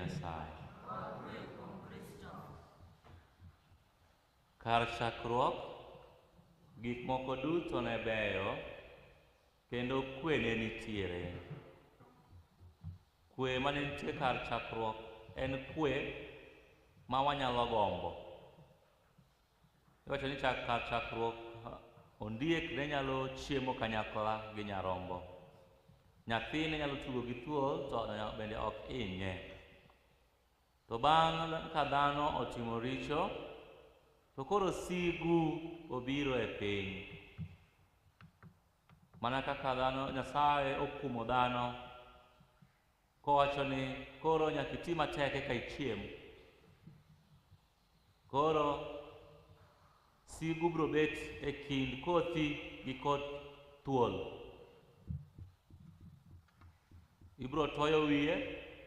Nyasaye. Kar chakruok, gik moko duto ne beyo, kendo kwe ne nitiere. Kwe mane nitie kar chakruok en kwe ma wanyalo gombo. Iwacho ni kar chakruok ondiek ne nyalo chiemo kanyakla gi nyarombo. Nyathi ne nyalo tugo gi thuol to bende ok hinye. To bang' ka dhano otimo richo, to koro sigu obiro e piny. Mana kaka dhano, Nyasaye okumo dhano kowacho ni koro nyaka iti matek eka ichiem. Koro sigu biro bet e kind kothi gi koth thuol. Ibiro toyo wiye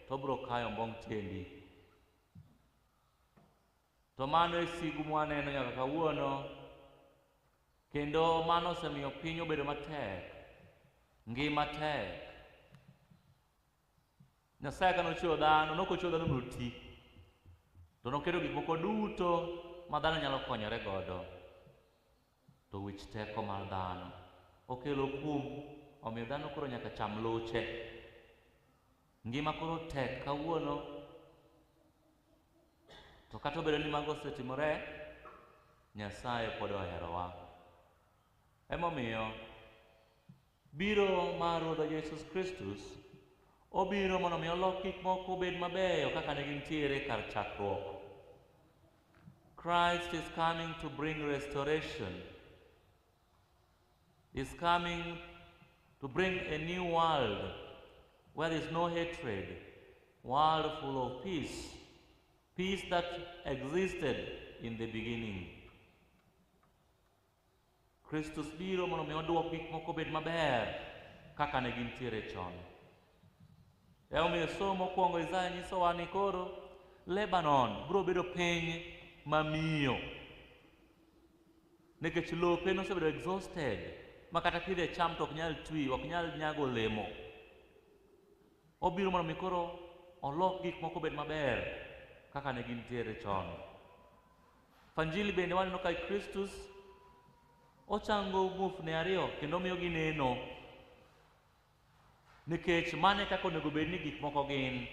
to biro kayo ombong' tiendi. To mano e sigu mwaneno nyaka kawuono, kendo mano osemiyo piny obedo matek, ngima tek. Nyasaye ka nochweyo dhano, nokochweyo dhano mondo oti, to noketo gik moko duto ma dhano nyalo konyore godo. To wich teko mar dhano okelo kum, omiyo dhano koro nyaka cham luche. Ngima koro tek kawuono. To kata obedo ni mago osetimore, Nyasaye pod oherowa. Emomiyo biro mar Ruodhwa Jesus Kristus obiro mondo omi olok gik moko obed mabeyo kaka ne gintiere kar chakruok. Christ is coming to bring restoration. Is coming to bring a new world where there is no hatred, world full of peace. Peace that existed in the beginning. Kristus biro mondo omi oduok gik moko obed maber kaka ne gintiere chon. Omiyo somo mokwongo Isaya nyisowa ni koro Lebanon biro bedo piny mamiyo, nikech lope nosebedo exhausted ma kata pidhe cham to ok nyal twi, ok nyal nyago olemo. Obiro mondo omi koro olok gik moko obed maber kaka ne gintiere chon. Fanjili bende waneno ka Kristus ochango muofni ariyo kendo omiyogi neno, nikech mane kaka onego bed ni gik moko gin.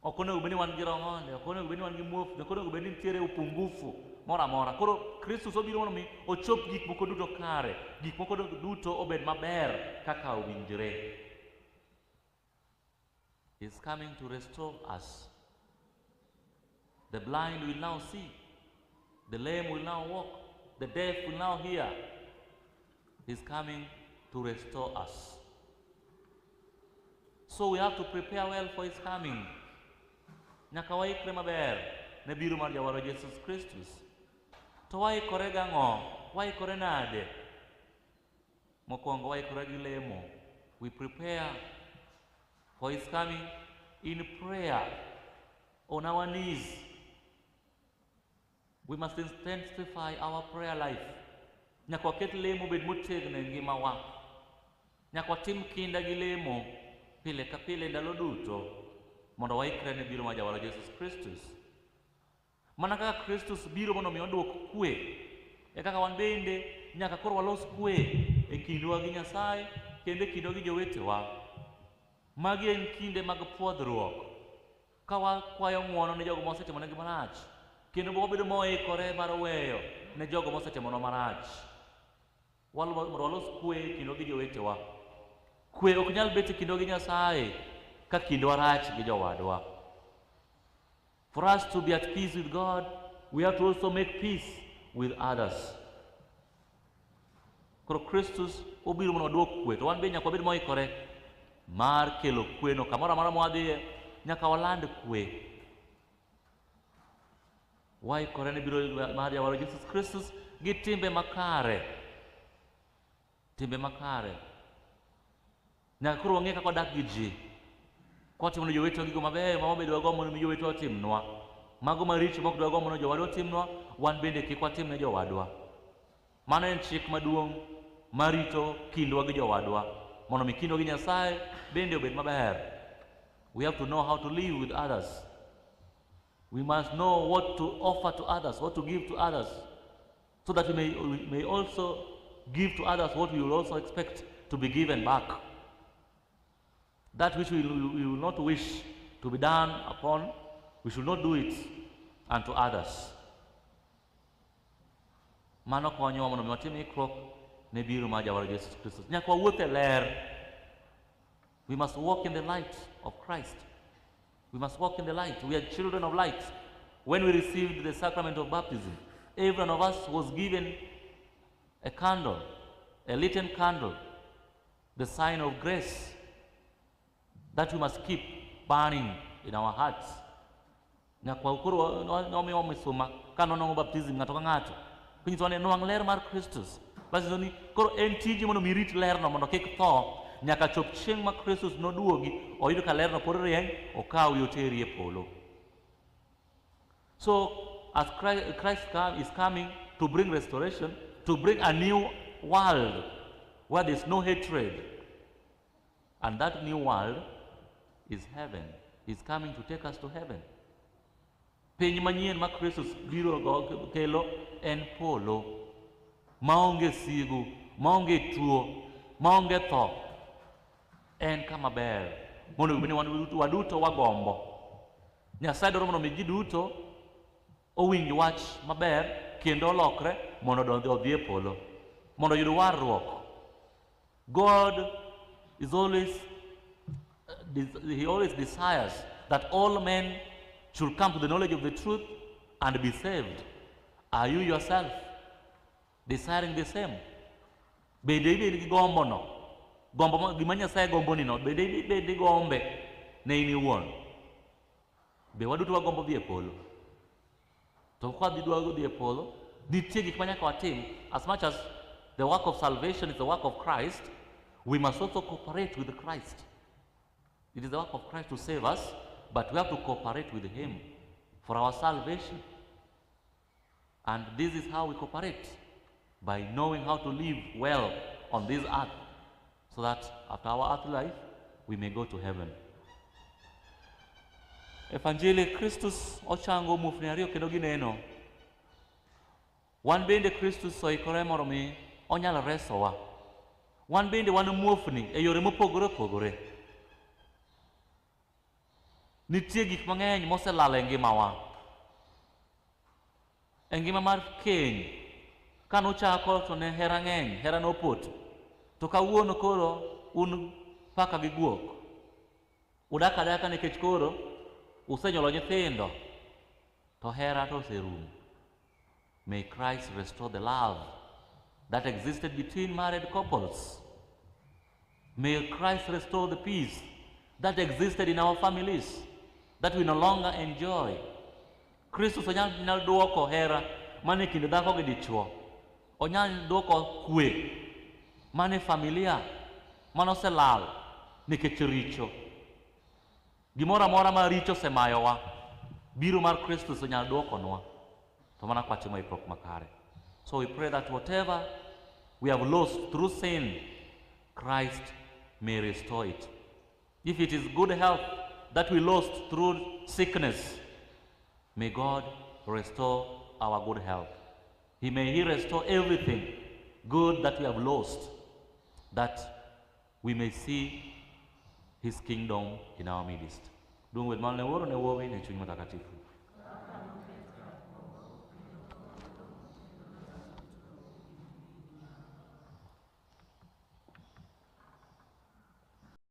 Ok onego bed ni wan gi rong'onde, ok onego bed ni wan gi muofni, ok onego bed ni nitiere upungufu moro amora. Koro Kristus obiro mondo omi ochop gik moko duto kare, gik moko duto obed maber kaka owinjore. He is coming to restore us. The blind will now see, the lame will now walk, the deaf will now hear. He is coming to restore us. So we have to prepare well for his coming. Nyaka waikre maber ne biro mar Jawarwa Jesus Kristus. To waikore gang'o? Waikore nade? Mokwongo waikore gi lemo. We prepare for his coming in prayer, on our knees. We must intensify our prayer life. Nyaka waket lemo bed motegno e ngimawa. Nyaka watim kinda gi lemo pile ka pile ndalo duto mondo waikre ne biro mar Jawarwa Jesus Kristus. Mana kaka Kristus biro mondo omi oduok kwe, e kaka wan bende nyaka koro walos kwe e kindwa gi Nyasaye kendo e kindwa gi jowetewa. Magi en kinde mag pwodhruok, ka wakwayo ng'wono ne jogo mosetimone marach, kendo wabedo moikore mar weyo ne jogo mosetimonwa marach. Mondo walos kwe e kindwa gi jowetewa. Kwe ok nyal bet e kindwa gi Nyasaye ka kindwa rach gi jowadwa. For us to be at peace with God, we have to also make peace with others. Koro Kristus obiro mondo oduok kwe, to wan be nyaka wabed moikore mar kelo kweno kamoro amora mwadhiye. Nyaka waland kwe. Waikore ne biro mar Jawarwa Jesus Kristus gi timbe makare. Timbe makare. Nyaka koro wang'e kaka wadak gi ji. Kwatimo ne jowetewa gigo mabeyo ma wabedo wagombo mondo jowetewa otimnwa. Mago maricho ma ok dwagombo mondo jowadwa otimnwa, wan bende kik watim ne jowadwa. Mano en chik maduong' marito kindwa gi jowadwa, mondo mi kindwa gi Nyasaye bende obed maber. We have to know how to live with others. We must know what to offer to others, what to give to others, so that we may also give to others what we will also expect to be given back. That which we will not wish to be done upon, we should not do it unto others. Mano konyo mondo watim ikruok ne biro mar Jawar Jesus Christ. Nyaka wawuoth e ler. We must walk in the light of Christ. We must walk in the light. We are children of light. When we received the sacrament of baptism, every one of us was given a candle, a lit candle, the sign of grace that we must keep burning in our hearts. Nyaka ukuru nomi misuma kanono baptism ngato ka ngato. Pinyiso ne nwang ler mar Kristus. Basi ni koro en tiji mondo mirit ler no mondo kik tho nyaka chop chieng' ma Kristus noduogi oyud ka ler no pod rieny okaw yoteri e polo. So as Christ is coming to bring restoration, to bring a new world where there's no hatred, and that new world is heaven. He's coming to take us to heaven. Piny manyien ma Kristus biro kelo en polo, maonge sigu, maonge tuo, maonge tho. En kama ber mondo bende waduto wagombo. Nyasaye dwaro mondo ji duto owinj wach maber kendo olokre mondo odhi e polo, mondo yud warruok. God is always he always desires that all men should come to the knowledge of the truth and be saved. Are you yourself desiring the same? Bende ibed gi gombo no, gombo gima Nyasaye gombo ni no, bende ibed gombe ne in iwuon. Be waduto wagombo dhi e polo. To ka dhi e polo, nitie gik ma nyaka watim. As much as the work of salvation is the work of Christ, we must also cooperate with Christ. It is the work of Christ to save us, but we have to cooperate with Him for our salvation. And this is how we cooperate, by knowing how to live well on this earth, so that after our earthly life, we may go to heaven. Evangelii Kristus ochango muofni ariyo kendo gineno. Wan bende Kristus oikore mondo mi onyalo resowa. Wan bende wan muofni e yore mopogore opogore. Nitie gik mang'eny moselal e ngimawa. E ngima mar keny, kanochako to ne hera ng'eny, hera nopoto. To kawuono koro un paka gi guok. Udak adaka nikech koro usenyuolo nyithindo, to hera to oserumo. May Christ restore the love that existed between married couples. May Christ restore the peace that existed in our families, that we no longer enjoy. Kristus onyal duoko hera mane kind dhako gi dichuo. Onyal duoko kwe mane familia manoselal nikech richo. Gimora mora ma richo semayowa, biro mar Kristus onyal duokonwa. To mana kwatimo ikruok makare. So we pray that whatever we have lost through sin, Christ may restore it. If it is good health that we lost through sickness, may God restore our good health. May He restore everything good that we have lost, that we may see His kingdom in our midst. Dung with mal ne woro ne wowi ne chuny matakatifu.